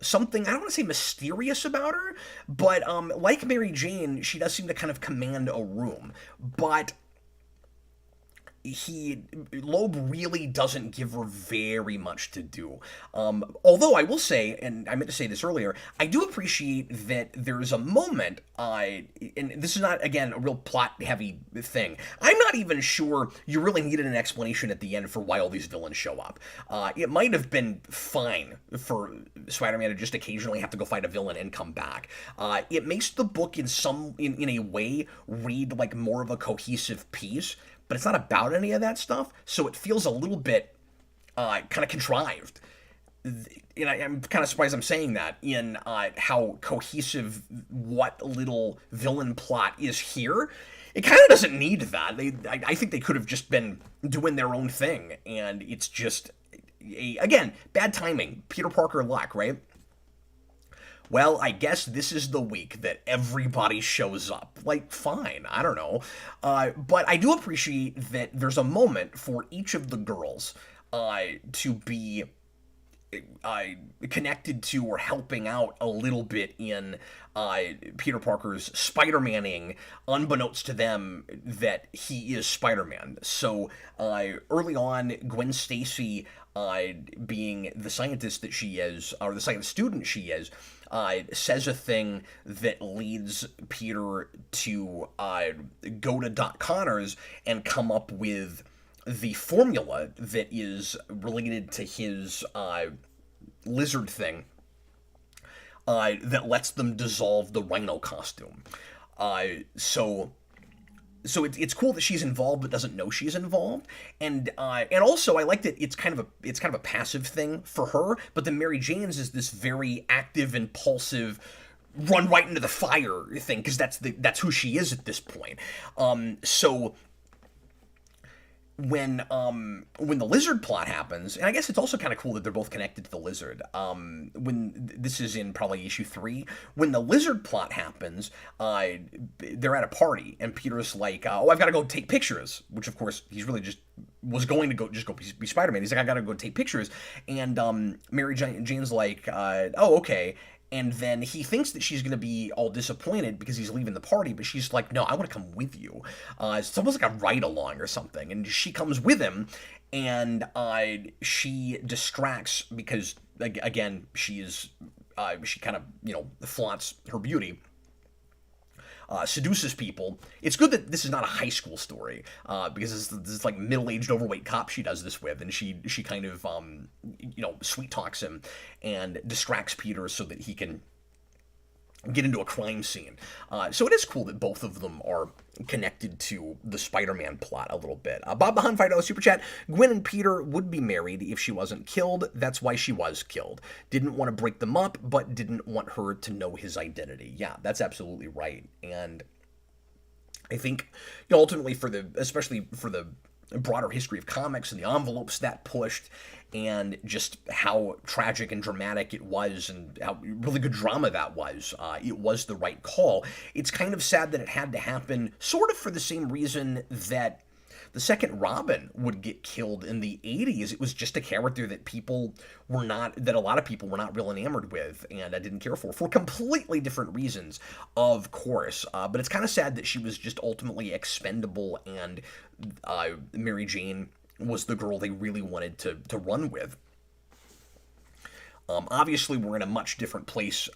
something, I don't want to say mysterious about her, but like Mary Jane, she does seem to kind of command a room. But Loeb really doesn't give her very much to do. Although I will say, and I meant to say this earlier, I do appreciate that there's a moment, and this is not, again, a real plot-heavy thing. I'm not even sure you really needed an explanation at the end for why all these villains show up. It might have been fine for Spider-Man to just occasionally have to go fight a villain and come back. It makes the book in a way read like more of a cohesive piece, but it's not about any of that stuff, so it feels a little bit kind of contrived. And I'm kind of surprised I'm saying that, in how cohesive what little villain plot is here. It kind of doesn't need that. I think they could have just been doing their own thing, and it's just, again, bad timing. Peter Parker luck, right? Well, I guess this is the week that everybody shows up. Like, fine, I don't know. But I do appreciate that there's a moment for each of the girls to be connected to or helping out a little bit in Peter Parker's Spider-Maning, unbeknownst to them that he is Spider-Man. So early on, Gwen Stacy, being the scientist that she is, or the science student she is, says a thing that leads Peter to go to Doc Connors and come up with the formula that is related to his lizard thing that lets them dissolve the rhino costume. So it's cool that she's involved but doesn't know she's involved, and also I like that it's kind of a passive thing for her, but then Mary Jane's is this very active, impulsive, run right into the fire thing, because that's who she is at this point. So when the lizard plot happens, and I guess it's also kind of cool that they're both connected to the lizard. When this is in probably issue 3, when the lizard plot happens, they're at a party, and Peter's like, "Oh, I've got to go take pictures," which of course he's really just was going to go be Spider-Man. He's like, "I got to go take pictures," and Mary Jane's like, "Oh, okay." And then he thinks that she's going to be all disappointed because he's leaving the party, but she's like, "No, I want to come with you." It's almost like a ride-along or something. And she comes with him, and she distracts because, again, she kind of, flaunts her beauty. Seduces people. It's good that this is not a high school story, because this is like middle-aged, overweight cop she does this with, and she kind of sweet talks him and distracts Peter so that he can get into a crime scene. So it is cool that both of them are connected to the Spider-Man plot a little bit. Bob Behan, $5 Super Chat. Gwen and Peter would be married if she wasn't killed. That's why she was killed. Didn't want to break them up, but didn't want her to know his identity. Yeah, that's absolutely right. And I think, ultimately, especially for the broader history of comics and the envelopes that pushed, and just how tragic and dramatic it was, and how really good drama that was, it was the right call. It's kind of sad that it had to happen, sort of for the same reason that the second Robin would get killed in the 80s. It was just a character that a lot of people were not real enamored with, and I didn't care for completely different reasons, of course. But it's kind of sad that she was just ultimately expendable, and Mary Jane was the girl they really wanted to run with. Obviously, we're in a much different place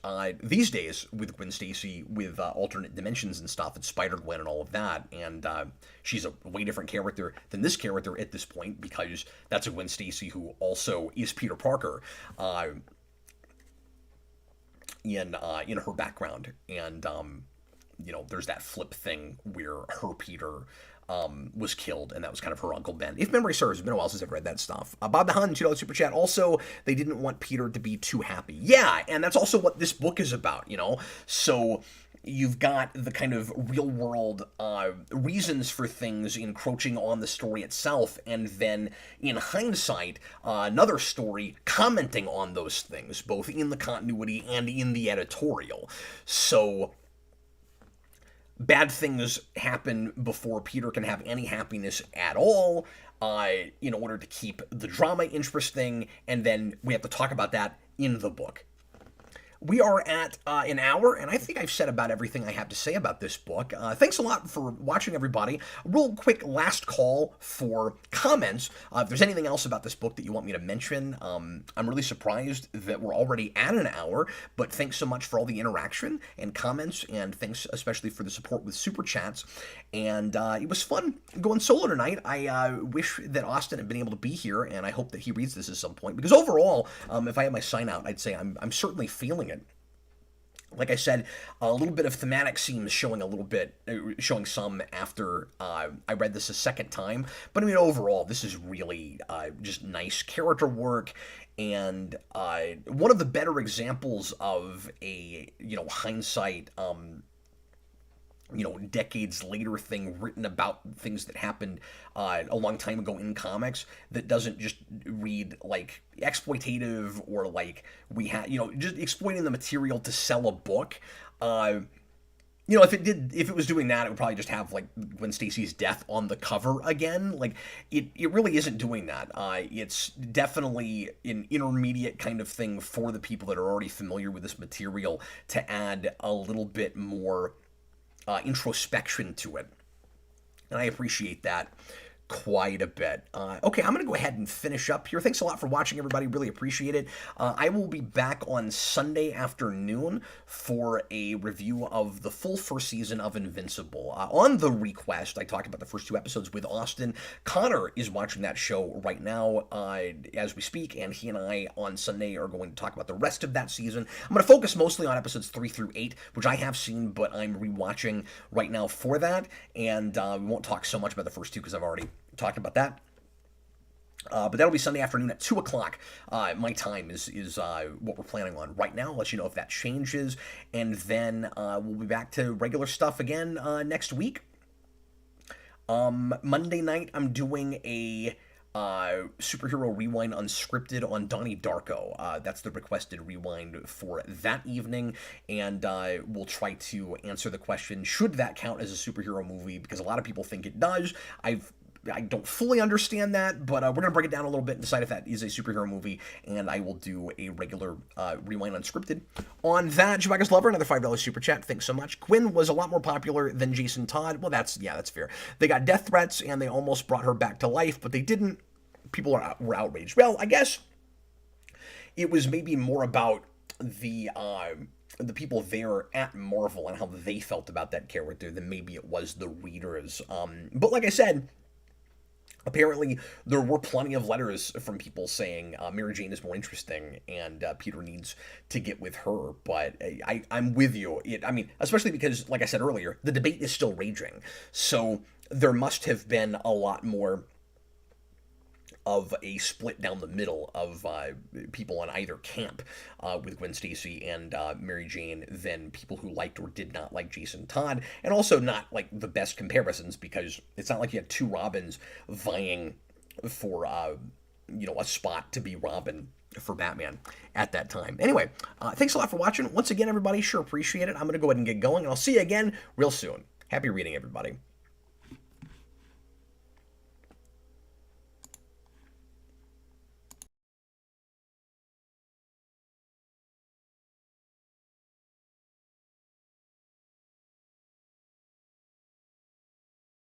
these days with Gwen Stacy, with alternate dimensions and stuff, and Spider-Gwen and all of that, and she's a way different character than this character at this point, because that's a Gwen Stacy who also is Peter Parker in her background, and there's that flip thing where her Peter was killed, and that was kind of her Uncle Ben. If memory serves, it's been a while since I've read that stuff. Bob the Hun, $2 Super Chat. Also, they didn't want Peter to be too happy. Yeah, and that's also what this book is about, So you've got the kind of real-world reasons for things encroaching on the story itself, and then, in hindsight, another story commenting on those things, both in the continuity and in the editorial. So bad things happen before Peter can have any happiness at all. in order to keep the drama interesting, and then we have to talk about that in the book. We are at an hour, and I think I've said about everything I have to say about this book. Thanks a lot for watching, everybody. A real quick last call for comments. If there's anything else about this book that you want me to mention, I'm really surprised that we're already at an hour, but thanks so much for all the interaction and comments, and thanks especially for the support with Super Chats. And it was fun going solo tonight. I wish that Austin had been able to be here, and I hope that he reads this at some point, because overall, if I had my sign out, I'd say I'm certainly feeling it. Like I said, a little bit of thematic seems showing a little bit, showing some after I read this a second time. But I mean, overall, this is really just nice character work, and one of the better examples of a, hindsight, decades later thing written about things that happened a long time ago in comics, that doesn't just read like exploitative, or like we had, just exploiting the material to sell a book. If it was doing that, it would probably just have like Gwen Stacy's death on the cover again. Like it really isn't doing that. It's definitely an intermediate kind of thing for the people that are already familiar with this material to add a little bit more introspection to it, and I appreciate that quite a bit. Okay, I'm going to go ahead and finish up here. Thanks a lot for watching, everybody. Really appreciate it. I will be back on Sunday afternoon for a review of the full first season of Invincible. On the ReQuest, I talked about the first 2 episodes with Austin. Connor is watching that show right now as we speak, and he and I on Sunday are going to talk about the rest of that season. I'm going to focus mostly on episodes 3 through 8, which I have seen, but I'm rewatching right now for that, and we won't talk so much about the first 2 because I've already talked about that. But that'll be Sunday afternoon at 2 o'clock. My time is what we're planning on right now. I'll let you know if that changes. And then we'll be back to regular stuff again next week. Monday night, I'm doing a Superhero Rewind Unscripted on Donnie Darko. That's the requested rewind for that evening. And we'll try to answer the question, should that count as a superhero movie? Because a lot of people think it does. I don't fully understand that, but we're going to break it down a little bit and decide if that is a superhero movie, and I will do a regular Rewind Unscripted. On that, Chewbacca's Lover, another $5 Super Chat. Thanks so much. Quinn was a lot more popular than Jason Todd. Well, that's fair. They got death threats, and they almost brought her back to life, but they didn't. People were outraged. Well, I guess it was maybe more about the people there at Marvel and how they felt about that character than maybe it was the readers. But like I said, apparently, there were plenty of letters from people saying Mary Jane is more interesting and Peter needs to get with her. But I'm with you. Especially because, like I said earlier, the debate is still raging. So there must have been a lot more of a split down the middle of people on either camp with Gwen Stacy and Mary Jane than people who liked or did not like Jason Todd, and also not like the best comparisons, because it's not like you had 2 Robins vying for a spot to be Robin for Batman at that time. Anyway, thanks a lot for watching. Once again, everybody, sure appreciate it. I'm going to go ahead and get going, and I'll see you again real soon. Happy reading, everybody.